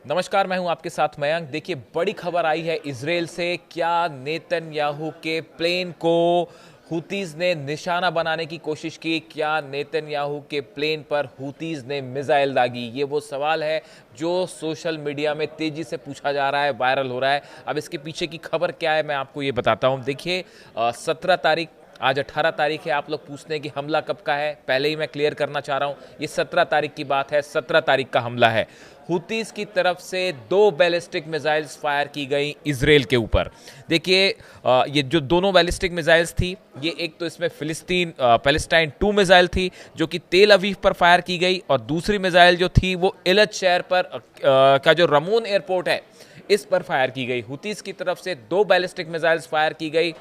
नमस्कार, मैं हूं आपके साथ मयंक। देखिए, बड़ी खबर आई है इजराइल से। क्या नेतन्याहू के प्लेन को हुतीज ने निशाना बनाने की कोशिश की? क्या नेतन्याहू के प्लेन पर हुतीज ने मिसाइल दागी? ये वो सवाल है जो सोशल मीडिया में तेजी से पूछा जा रहा है, वायरल हो रहा है। अब इसके पीछे की खबर क्या है, मैं आपको ये बताता हूं। देखिए, 17 तारीख, आज 18 तारीख है। आप लोग पूछते हैं कि हमला कब का है। पहले ही मैं क्लियर करना चाह रहा हूं, ये 17 तारीख की बात है। 17 तारीख का हमला है। हुतीज की तरफ से 2 बैलिस्टिक मिसाइल्स फायर की गई इजराइल के ऊपर। देखिए, ये जो दोनों बैलिस्टिक मिसाइल्स थी, ये एक तो इसमें पैलेस्टाइन 2 मिसाइल थी जो कि तेल अवीव पर फायर की गई, और दूसरी मिसाइल जो थी वो इलत शहर पर का जो रमोन एयरपोर्ट है इस पर फायर की गई। हुतीज की तरफ से 2 बैलिस्टिक मिसाइल्स फायर की गई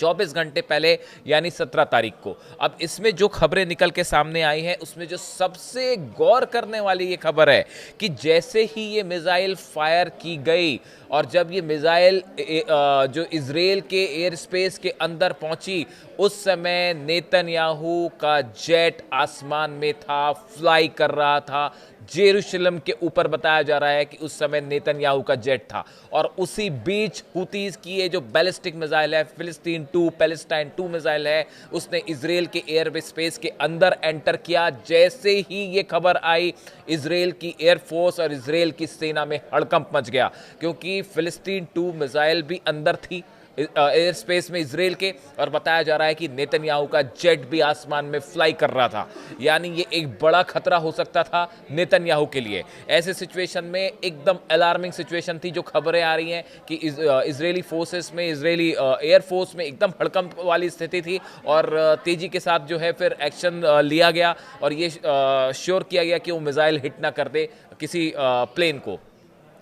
24 घंटे पहले, यानी 17 तारीख को। अब इसमें जो खबरें निकल के सामने आई हैं, उसमें जो सबसे गौर करने वाली ये खबर है कि जैसे ही ये मिसाइल फायर की गई और जब ये मिसाइल जो इजराइल के एयर स्पेस के अंदर पहुंची, उस समय नेतन्याहू का जेट आसमान में था, फ्लाई कर रहा था। जेरूशलम के ऊपर बताया जा रहा है कि उस समय नेतन्याहू का जेट था। और उसी बीच हुतीज की ये जो बैलिस्टिक मिसाइल है, पैलेस्टाइन 2 मिसाइल है, उसने इजराइल के एयर स्पेस के अंदर एंटर किया। जैसे ही ये खबर आई, इजराइल की एयरफोर्स और इजराइल की सेना में हड़कंप मच गया, क्योंकि फिलिस्तीन 2 मिसाइल भी अंदर थी एयर स्पेस में इजराइल के, और बताया जा रहा है कि नेतन्याहू का जेट भी आसमान में फ्लाई कर रहा था। यानी ये एक बड़ा खतरा हो सकता था नेतन्याहू के लिए। ऐसे सिचुएशन में एकदम अलार्मिंग सिचुएशन थी। जो खबरें आ रही हैं कि इजरायली फोर्सेस में, इजरायली एयरफोर्स में एकदम हड़कंप वाली स्थिति थी, और तेजी के साथ जो है फिर एक्शन लिया गया, और ये श्योर किया गया कि वो मिसाइल हिट ना कर दे किसी प्लेन को।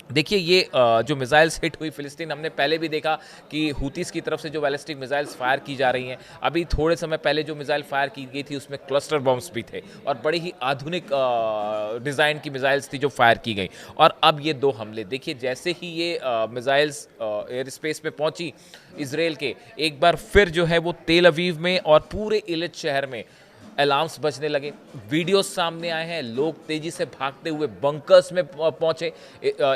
देखिए, ये जो मिसाइल्स हिट हुई फिलिस्तीन, हमने पहले भी देखा कि हुतीस की तरफ से जो बैलिस्टिक मिसाइल्स फायर की जा रही हैं। अभी थोड़े समय पहले जो मिसाइल फायर की गई थी उसमें क्लस्टर बॉम्ब्स भी थे, और बड़ी ही आधुनिक डिज़ाइन की मिसाइल्स थी जो फायर की गई। और अब ये 2 हमले देखिए, जैसे ही ये मिसाइल्स एयर स्पेस में पहुंची इसराइल के, एक बार फिर जो है वो तेल अवीव में और पूरे इलिट शहर में अलार्म्स बजने लगे। वीडियोस सामने आए हैं, लोग तेजी से भागते हुए बंकर्स में पहुंचे।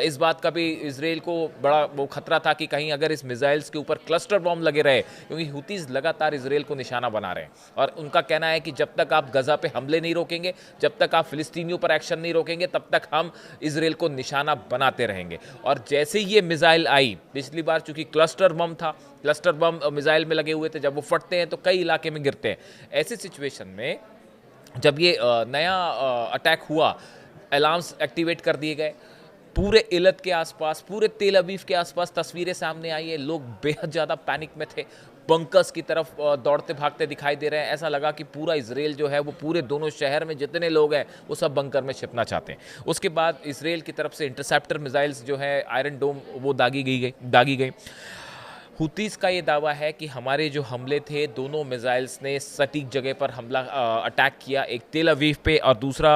इस बात का भी इसराइल को बड़ा वो खतरा था कि कहीं अगर इस मिसाइल्स के ऊपर क्लस्टर बॉम्ब लगे रहे, क्योंकि हुतीज लगातार इसराइल को निशाना बना रहे हैं, और उनका कहना है कि जब तक आप गजा पे हमले नहीं रोकेंगे, जब तक आप फिलिस्तीनियों पर एक्शन नहीं रोकेंगे, तब तक हम इसराइल को निशाना बनाते रहेंगे। और जैसे ही ये मिसाइल आई, पिछली बार चूंकि क्लस्टर बम था, क्लस्टर बम मिसाइल में लगे हुए थे, जब वो फटते हैं तो कई इलाके में गिरते हैं। ऐसी सिचुएशन में जब ये नया अटैक हुआ, अलार्म्स एक्टिवेट कर दिए गए। पूरे इलत के आसपास, पूरे तेल अवीव के आसपास तस्वीरें सामने आई है। लोग बेहद ज़्यादा पैनिक में थे, बंकर्स की तरफ दौड़ते भागते दिखाई दे रहे हैं। ऐसा लगा कि पूरा इसराइल जो है वो पूरे दोनों शहर में जितने लोग हैं वो सब बंकर में छिपना चाहते हैं। उसके बाद इसराइल की तरफ से इंटरसेप्टर मिसाइल्स जो है, आयरन डोम, वो दागी गई। हुतीस का ये दावा है कि हमारे जो हमले थे, दोनों मिसाइल्स ने सटीक जगह पर हमला अटैक किया, एक तेल अवीव पे और दूसरा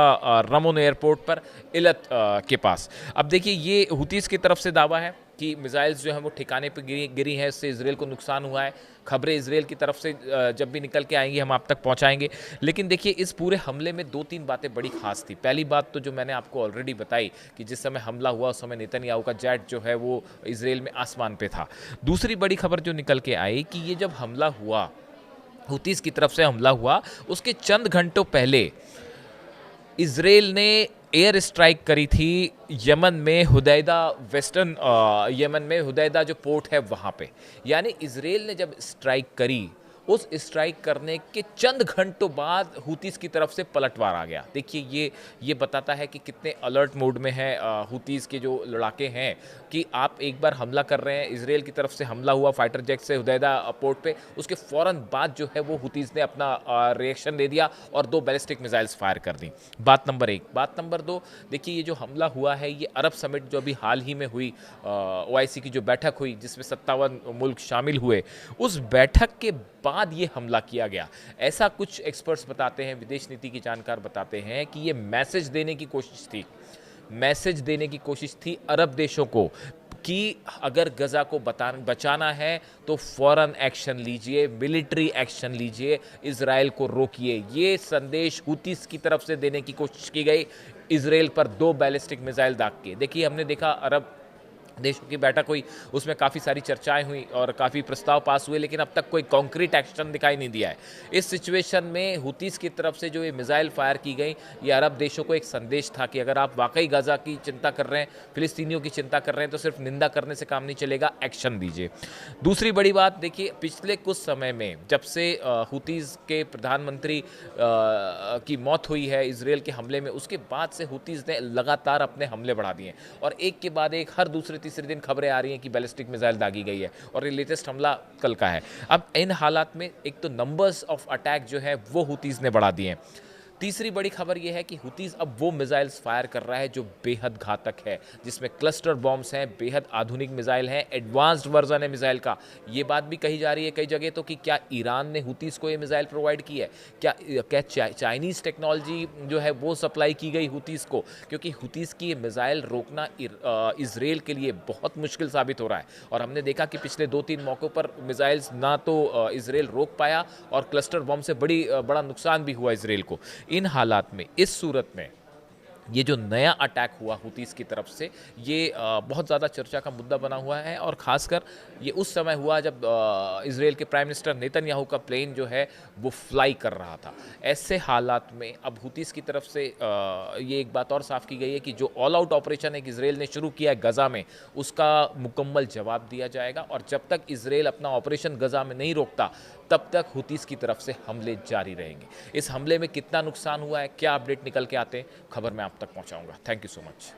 रमोन एयरपोर्ट पर इलत के पास। अब देखिए, ये हुतीस की तरफ से दावा है कि मिसाइल्स जो हैं वो ठिकाने पे गिरी हैं, इससे इसराइल को नुकसान हुआ है। खबरें इसराइल की तरफ से जब भी निकल के आएंगी हम आप तक पहुंचाएंगे। लेकिन देखिए, इस पूरे हमले में 2-3 बातें बड़ी खास थी। पहली बात तो जो मैंने आपको ऑलरेडी बताई कि जिस समय हमला हुआ उस समय नेतन्याहू का जेट जो है वो इसराइल में आसमान पे था। दूसरी बड़ी खबर जो निकल के आई कि ये जब हमला हुआ, हुतीस की तरफ से हमला हुआ, उसके चंद घंटों पहले इसराइल ने एयर स्ट्राइक करी थी यमन में, हुदैदा, वेस्टर्न यमन में हुदैदा जो पोर्ट है वहाँ पे। यानी इसराइल ने जब स्ट्राइक करी, उस स्ट्राइक करने के चंद घंटों बाद हुतीस की तरफ से पलटवार आ गया। देखिए, ये बताता है कि कितने अलर्ट मोड में है हुतीस के जो लड़ाके हैं, कि आप एक बार हमला कर रहे हैं, इसराइल की तरफ से हमला हुआ फाइटर जेट से हुदैदा पोर्ट पे, उसके फ़ौरन बाद जो है वो हुतीस ने अपना रिएक्शन दे दिया और 2 बैलिस्टिक मिसाइल्स फायर कर दी। बात नंबर 1। बात नंबर 2, देखिए, ये जो हमला हुआ है, ये अरब समिट जो अभी हाल ही में हुई, OIC की जो बैठक हुई जिसमें 57 मुल्क शामिल हुए, उस बैठक के बाद ये हमला किया गया। ऐसा कुछ एक्सपर्ट्स बताते हैं, विदेश नीति की जानकार बताते हैं कि ये मैसेज देने की कोशिश थी, अरब देशों को कि अगर गज़ा को बचाना है तो फ़ौरन एक्शन लीजिए, मिलिट्री एक्शन लीजिए, इज़राइल को रोकिए। ये संदेश हुतीस की तरफ से देने की कोशिश की गई इज़राइल पर 2 बैलिस्टिक मिसाइल दाग के। देखिए, हमने देखा अरब देशों की बैठक हुई, उसमें काफ़ी सारी चर्चाएं हुई और काफ़ी प्रस्ताव पास हुए, लेकिन अब तक कोई कॉन्क्रीट एक्शन दिखाई नहीं दिया है। इस सिचुएशन में हुतीस की तरफ से जो ये मिसाइल फायर की गई, ये अरब देशों को एक संदेश था कि अगर आप वाकई गजा की चिंता कर रहे हैं, फिलिस्तीनियों की चिंता कर रहे हैं, तो सिर्फ निंदा करने से काम नहीं चलेगा, एक्शन दीजिए। दूसरी बड़ी बात देखिए, पिछले कुछ समय में जब से हुतीस के प्रधानमंत्री की मौत हुई है इसराइल के हमले में, उसके बाद से हुतीस ने लगातार अपने हमले बढ़ा दिए हैं और एक के बाद एक हर दूसरे तीसरे दिन खबरें आ रही हैं कि बैलिस्टिक मिसाइल दागी गई है और ये लेटेस्ट हमला कल का है। अब इन हालात में एक तो नंबर्स ऑफ अटैक जो है वो हुतीस ने बढ़ा दिए हैं। तीसरी बड़ी खबर यह है कि हुतीस अब वो मिसाइल्स फायर कर रहा है जो बेहद घातक है, जिसमें क्लस्टर बॉम्ब्स हैं, बेहद आधुनिक मिसाइल हैं, एडवांस्ड वर्जन है मिसाइल का। ये बात भी कही जा रही है कई जगह तो कि क्या ईरान ने हुतीस को ये मिसाइल प्रोवाइड की है, क्या चाइनीज़ टेक्नोलॉजी जो है वो सप्लाई की गई हुतीस को, क्योंकि हुतीस की ये मिसाइल रोकना इसराइल के लिए बहुत मुश्किल साबित हो रहा है। और हमने देखा कि पिछले 2-3 मौक़ों पर मिसाइल्स ना तो इसराइल रोक पाया और क्लस्टर बॉम्ब से बड़ा नुकसान भी हुआ इसराइल को। इन हालात में, इस सूरत में, ये जो नया अटैक हुआ हुतीस की तरफ से, ये बहुत ज़्यादा चर्चा का मुद्दा बना हुआ है और ख़ासकर ये उस समय हुआ जब इसराइल के प्राइम मिनिस्टर नेतन्याहू का प्लेन जो है वो फ्लाई कर रहा था। ऐसे हालात में अब हुतीस की तरफ से ये एक बात और साफ़ की गई है कि जो ऑल आउट ऑपरेशन एक इसराइल ने शुरू किया है गज़ा में, उसका मुकम्मल जवाब दिया जाएगा और जब तक इसराइल अपना ऑपरेशन गज़ा में नहीं रोकता, तब तक हुतीस की तरफ से हमले जारी रहेंगे। इस हमले में कितना नुकसान हुआ है, क्या अपडेट निकल के आते हैं, खबर मैं आप तक पहुंचाऊंगा। Thank you so much.